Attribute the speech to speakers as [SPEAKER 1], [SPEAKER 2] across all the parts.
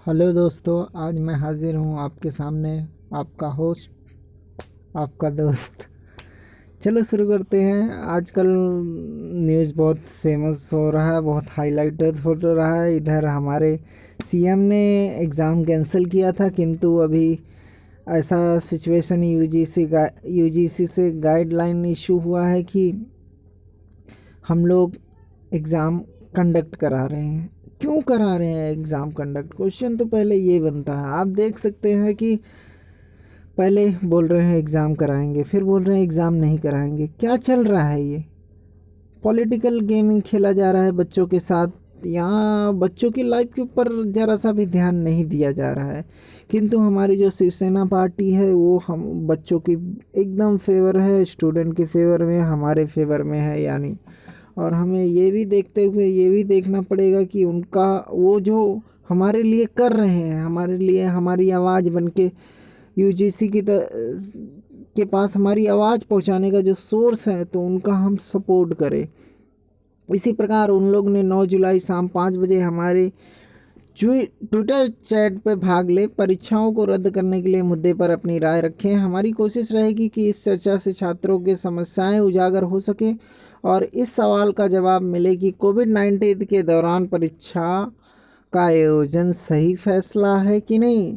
[SPEAKER 1] Hello दोस्तों, आज मैं हाजिर हूँ आपके सामने, आपका होस्ट, आपका दोस्त। चलो शुरू करते हैं। आजकल न्यूज़ बहुत फेमस हो रहा है, बहुत हाईलाइटेड हो रहा है। इधर हमारे सीएम ने एग्ज़ाम कैंसिल किया था, किंतु अभी ऐसा सिचुएशन यूजीसी से गाइडलाइन इशू हुआ है कि हम लोग एग्ज़ाम कंडक्ट करा रहे हैं। क्यों करा रहे हैं एग्ज़ाम कंडक्ट? क्वेश्चन तो पहले ये बनता है। आप देख सकते हैं कि पहले बोल रहे हैं एग्ज़ाम कराएंगे, फिर बोल रहे हैं एग्ज़ाम नहीं कराएंगे। क्या चल रहा है ये? पॉलिटिकल गेमिंग खेला जा रहा है बच्चों के साथ। यहाँ बच्चों की लाइफ के ऊपर ज़रा सा भी ध्यान नहीं दिया जा रहा है, किंतु हमारी जो शिवसेना पार्टी है वो हम बच्चों की एकदम फेवर है, स्टूडेंट के फेवर में, हमारे फेवर में है यानी। और हमें ये भी देखते हुए ये भी देखना पड़ेगा कि उनका वो जो हमारे लिए कर रहे हैं, हमारे लिए हमारी आवाज़ बन के यूजीसी के पास हमारी आवाज़ पहुंचाने का जो सोर्स है, तो उनका हम सपोर्ट करें। इसी प्रकार उन लोग ने 9 जुलाई शाम 5 बजे हमारे ट्विटर चैट पे भाग ले परीक्षाओं को रद्द करने के लिए मुद्दे पर अपनी राय रखें। हमारी कोशिश रहेगी कि इस चर्चा से छात्रों की समस्याएं उजागर हो सके और इस सवाल का जवाब मिले कि कोविड-19 के दौरान परीक्षा का आयोजन सही फैसला है कि नहीं।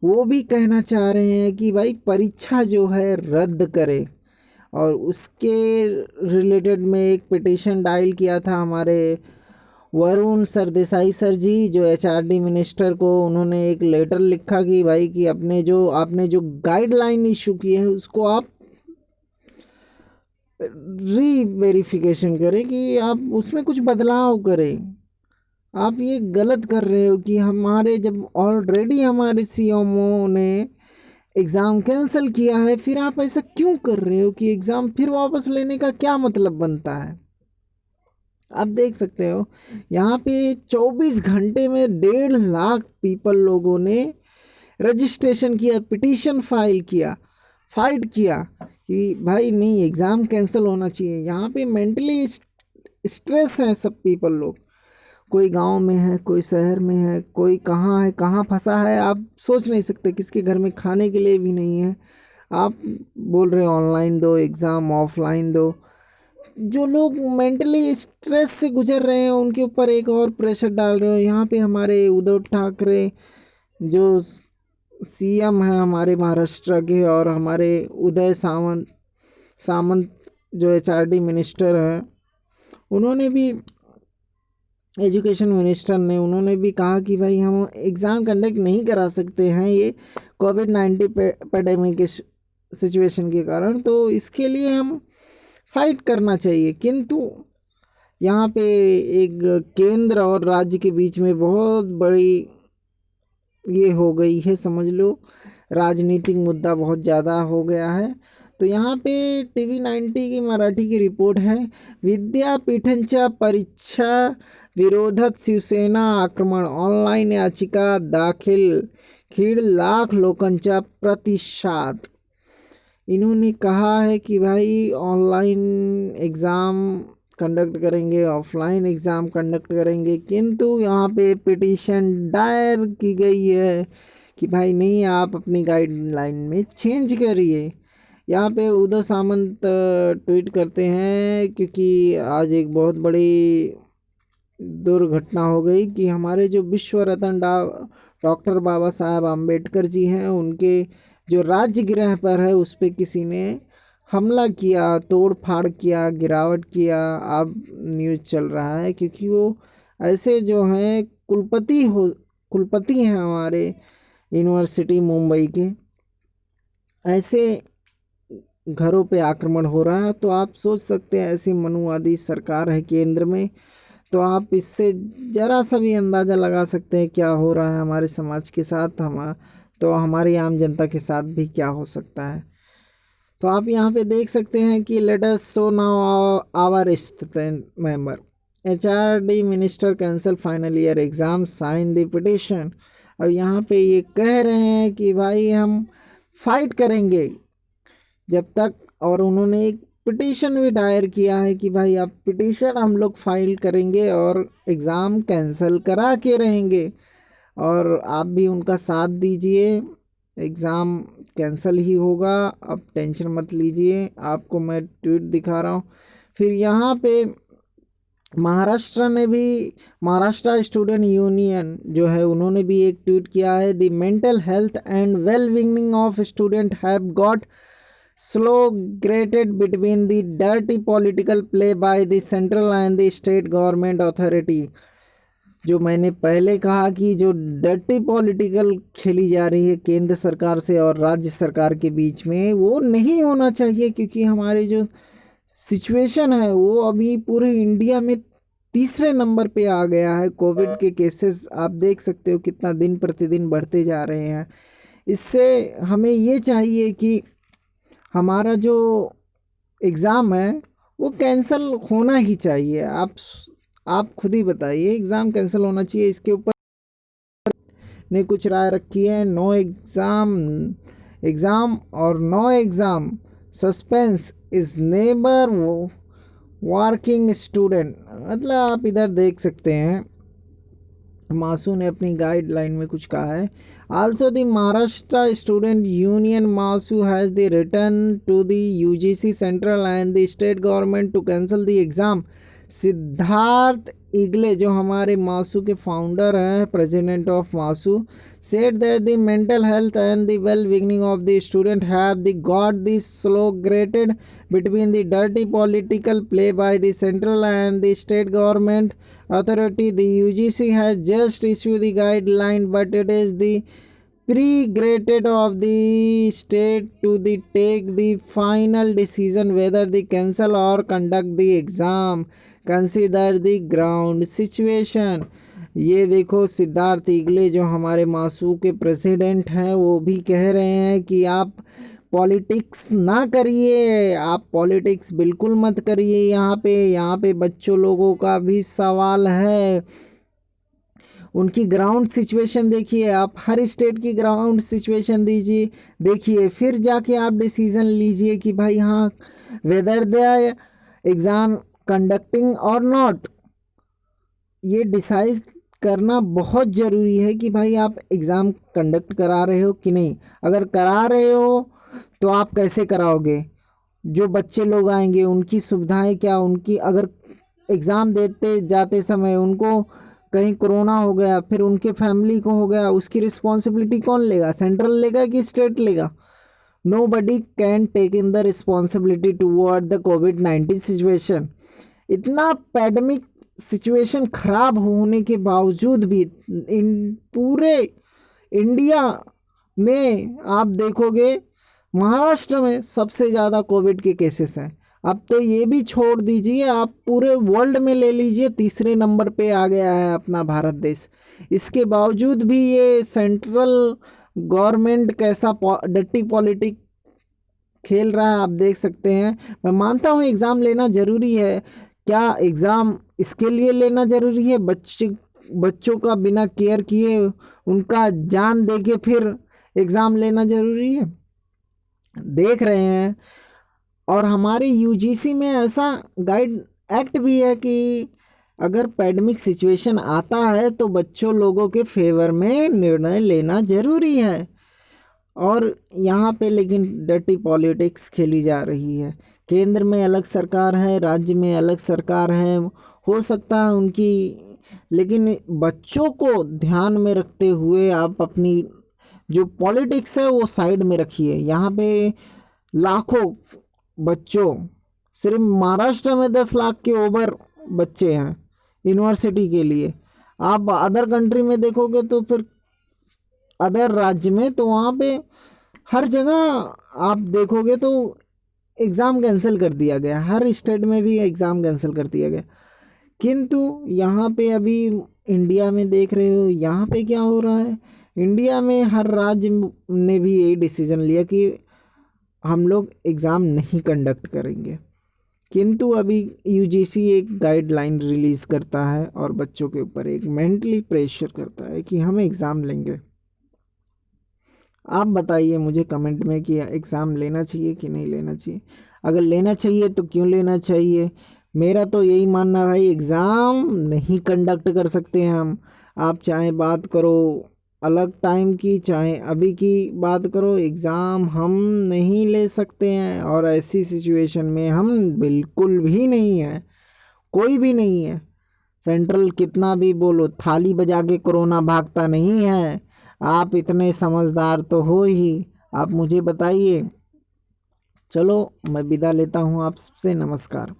[SPEAKER 1] वो भी कहना चाह रहे हैं कि भाई परीक्षा जो है रद्द करे, और उसके रिलेटेड में एक पिटीशन डायल किया था हमारे वरुण सरदेसाई सर जी, जो एचआरडी मिनिस्टर को। उन्होंने एक लेटर लिखा कि भाई कि आपने जो गाइडलाइन इशू की है उसको आप री वेरिफिकेशन करें, कि आप उसमें कुछ बदलाव करें। आप ये गलत कर रहे हो कि हमारे जब ऑलरेडी हमारे सीएमओ ने एग्ज़ाम कैंसिल किया है, फिर आप ऐसा क्यों कर रहे हो कि एग्ज़ाम फिर वापस लेने का क्या मतलब बनता है? आप देख सकते हो यहाँ पे 24 घंटे में 1.5 लाख पीपल लोगों ने रजिस्ट्रेशन किया, पिटीशन फाइल किया, फाइट किया कि भाई नहीं, एग्ज़ाम कैंसिल होना चाहिए। यहाँ पे मेंटली स्ट्रेस है सब पीपल लोग। कोई गांव में है, कोई शहर में है, कोई कहाँ है, कहाँ फंसा है, आप सोच नहीं सकते। किसके घर में खाने के लिए भी नहीं है। आप बोल रहे हो ऑनलाइन दो एग्ज़ाम, ऑफलाइन दो। जो लोग मेंटली स्ट्रेस से गुजर रहे हैं उनके ऊपर एक और प्रेशर डाल रहे हो। यहाँ पे हमारे उद्धव ठाकरे जो सीएम हैं हमारे महाराष्ट्र के, और हमारे उदय सामंत सामंत जो एचआरडी मिनिस्टर हैं, उन्होंने भी, एजुकेशन मिनिस्टर ने, उन्होंने भी कहा कि भाई हम एग्ज़ाम कंडक्ट नहीं करा सकते हैं ये कोविड-19 पेंडेमिक के सिचुएशन के कारण, तो इसके लिए हम फाइट करना चाहिए। किंतु यहाँ पे एक केंद्र और राज्य के बीच में बहुत बड़ी ये हो गई है, समझ लो राजनीतिक मुद्दा बहुत ज़्यादा हो गया है। तो यहाँ पे TV90 की मराठी की रिपोर्ट है। विद्यापीठांच्या परीक्षा विरोधात शिवसेना आक्रमण, ऑनलाईन याचिका दाखिल, 1.5 लाख लोकांचा प्रतिसाद। इन्होंने कहा है कि भाई ऑनलाइन एग्ज़ाम कंडक्ट करेंगे, ऑफलाइन एग्ज़ाम कंडक्ट करेंगे, किंतु यहाँ पे पिटीशन दायर की गई है कि भाई नहीं, आप अपनी गाइडलाइन में चेंज करिए। यहाँ पे उद्धव सामंत ट्वीट करते हैं क्योंकि आज एक बहुत बड़ी दुर्घटना हो गई कि हमारे जो विश्व रत्न डॉक्टर बाबा साहब आम्बेडकर जी हैं, उनके जो राजगृह पर है उस पर किसी ने हमला किया, तोड़ फाड़ किया, गिरावट किया। अब न्यूज़ चल रहा है क्योंकि वो ऐसे जो हैं कुलपति हैं हमारे यूनिवर्सिटी मुंबई के, ऐसे घरों पे आक्रमण हो रहा है। तो आप सोच सकते हैं ऐसी मनुवादी सरकार है केंद्र में, तो आप इससे ज़रा सा भी अंदाज़ा लगा सकते हैं क्या हो रहा है हमारे समाज के साथ, तो हमारी आम जनता के साथ भी क्या हो सकता है। तो आप यहाँ पे देख सकते हैं कि let us so now our student member, HRD minister cancel final year exam, sign the petition. और यहाँ पे ये कह रहे हैं कि भाई हम फाइट करेंगे जब तक, और उन्होंने एक पिटीशन भी दायर किया है कि भाई आप पिटीशन हम लोग फाइल करेंगे और एग्ज़ाम कैंसिल करा के रहेंगे। और आप भी उनका साथ दीजिए। एग्ज़ाम कैंसिल ही होगा, अब टेंशन मत लीजिए। आपको मैं ट्वीट दिखा रहा हूँ। फिर यहाँ पे महाराष्ट्र ने भी, महाराष्ट्र स्टूडेंट यूनियन जो है उन्होंने भी एक ट्वीट किया है, the mental health and well being of student have got slow graded between the dirty political play by the central and the state government authority. जो मैंने पहले कहा कि जो डर्टी पॉलिटिकल खेली जा रही है केंद्र सरकार से और राज्य सरकार के बीच में, वो नहीं होना चाहिए, क्योंकि हमारे जो सिचुएशन है वो अभी पूरे इंडिया में तीसरे नंबर पे आ गया है। कोविड के केसेस आप देख सकते हो कितना दिन प्रतिदिन बढ़ते जा रहे हैं। इससे हमें ये चाहिए कि हमारा जो एग्ज़ाम है वो कैंसिल होना ही चाहिए। आप खुद ही बताइए, एग्ज़ाम कैंसिल होना चाहिए, इसके ऊपर ने कुछ राय रखी है। नो एग्ज़ाम, एग्ज़ाम और no exam suspense is never working student. मतलब आप इधर देख सकते हैं, मासू ने अपनी गाइडलाइन में कुछ कहा है। Also the Maharashtra student union MASU has the return to the UGC central and the state government to cancel the exam. Siddharth Igale जो हमारे मासू के फाउंडर हैं, president of MASU, said that the mental health and the well-being of the student have got this slow-graded between the dirty political play by the central and the state government authority. The UGC has just issued the guideline, but it is the pre-graded of the state to take the final decision whether they cancel or conduct the exam. Consider the ground situation. ये देखो, सिद्धार्थ इगले जो हमारे मासू के president हैं वो भी कह रहे हैं कि आप पॉलिटिक्स ना करिए, आप पॉलिटिक्स बिल्कुल मत करिए। यहाँ पे बच्चों लोगों का भी सवाल है। उनकी ग्राउंड सिचुएशन देखिए, आप हर स्टेट की ग्राउंड सिचुएशन देखिए, फिर जाके आप डिसीज़न लीजिए कि भाई हाँ, वेदर दे एग्ज़ाम कंडक्टिंग और नॉट। ये डिसाइड करना बहुत ज़रूरी है कि भाई आप एग्ज़ाम कंडक्ट करा रहे हो कि नहीं। अगर करा रहे हो तो आप कैसे कराओगे, जो बच्चे लोग आएंगे उनकी सुविधाएं क्या, उनकी अगर एग्ज़ाम देते जाते समय उनको कहीं कोरोना हो गया, फिर उनके फैमिली को हो गया, उसकी रिस्पॉन्सिबिलिटी कौन लेगा, सेंट्रल लेगा कि स्टेट लेगा। Nobody can take in the responsibility toward the कोविड-19 सिचुएशन। इतना पैंडेमिक सिचुएशन ख़राब होने के बावजूद भी इन पूरे इंडिया में आप देखोगे महाराष्ट्र में सबसे ज़्यादा कोविड के केसेस हैं। अब तो ये भी छोड़ दीजिए, आप पूरे वर्ल्ड में ले लीजिए, तीसरे नंबर पे आ गया है अपना भारत देश। इसके बावजूद भी ये सेंट्रल गवर्नमेंट कैसा डट्टी पॉलिटिक्स खेल रहा है आप देख सकते हैं। मैं मानता हूँ एग्ज़ाम लेना ज़रूरी है। क्या एग्ज़ाम इसके लिए लेना ज़रूरी है बच्चों का बिना केयर किए, उनका जान दे के फिर एग्ज़ाम लेना ज़रूरी है? देख रहे हैं। और हमारे यूजीसी में ऐसा गाइड एक्ट भी है कि अगर पैंडेमिक सिचुएशन आता है तो बच्चों लोगों के फेवर में निर्णय लेना ज़रूरी है। और यहाँ पे लेकिन डर्टी पॉलिटिक्स खेली जा रही है। केंद्र में अलग सरकार है, राज्य में अलग सरकार है, हो सकता है उनकी, लेकिन बच्चों को ध्यान में रखते हुए आप अपनी जो पॉलिटिक्स है वो साइड में रखिए। यहाँ पे लाखों बच्चों, सिर्फ महाराष्ट्र में 10 लाख के ओवर बच्चे हैं यूनिवर्सिटी के लिए। आप अदर कंट्री में देखोगे तो फिर अदर राज्य में तो वहाँ पे हर जगह आप देखोगे तो एग्ज़ाम कैंसिल कर दिया गया, हर स्टेट में भी एग्ज़ाम कैंसिल कर दिया गया। किंतु यहाँ पे अभी इंडिया में देख रहे हो यहाँ पे क्या हो रहा है। इंडिया में हर राज्य ने भी यही डिसीज़न लिया कि हम लोग एग्ज़ाम नहीं कंडक्ट करेंगे। किंतु अभी यूजीसी एक गाइडलाइन रिलीज़ करता है और बच्चों के ऊपर एक मेंटली प्रेशर करता है कि हम एग्ज़ाम लेंगे। आप बताइए मुझे कमेंट में कि एग्ज़ाम लेना चाहिए कि नहीं लेना चाहिए। अगर लेना चाहिए तो क्यों लेना चाहिए। मेरा तो यही मानना है भाई, एग्ज़ाम नहीं कंडक्ट कर सकते हैं हम। आप चाहे बात करो अलग टाइम की, चाहे अभी की बात करो, एग्ज़ाम हम नहीं ले सकते हैं, और ऐसी सिचुएशन में हम बिल्कुल भी नहीं हैं, कोई भी नहीं है। सेंट्रल कितना भी बोलो, थाली बजा के कोरोना भागता नहीं है। आप इतने समझदार तो हो ही, आप मुझे बताइए। चलो मैं विदा लेता हूँ आपसे, नमस्कार।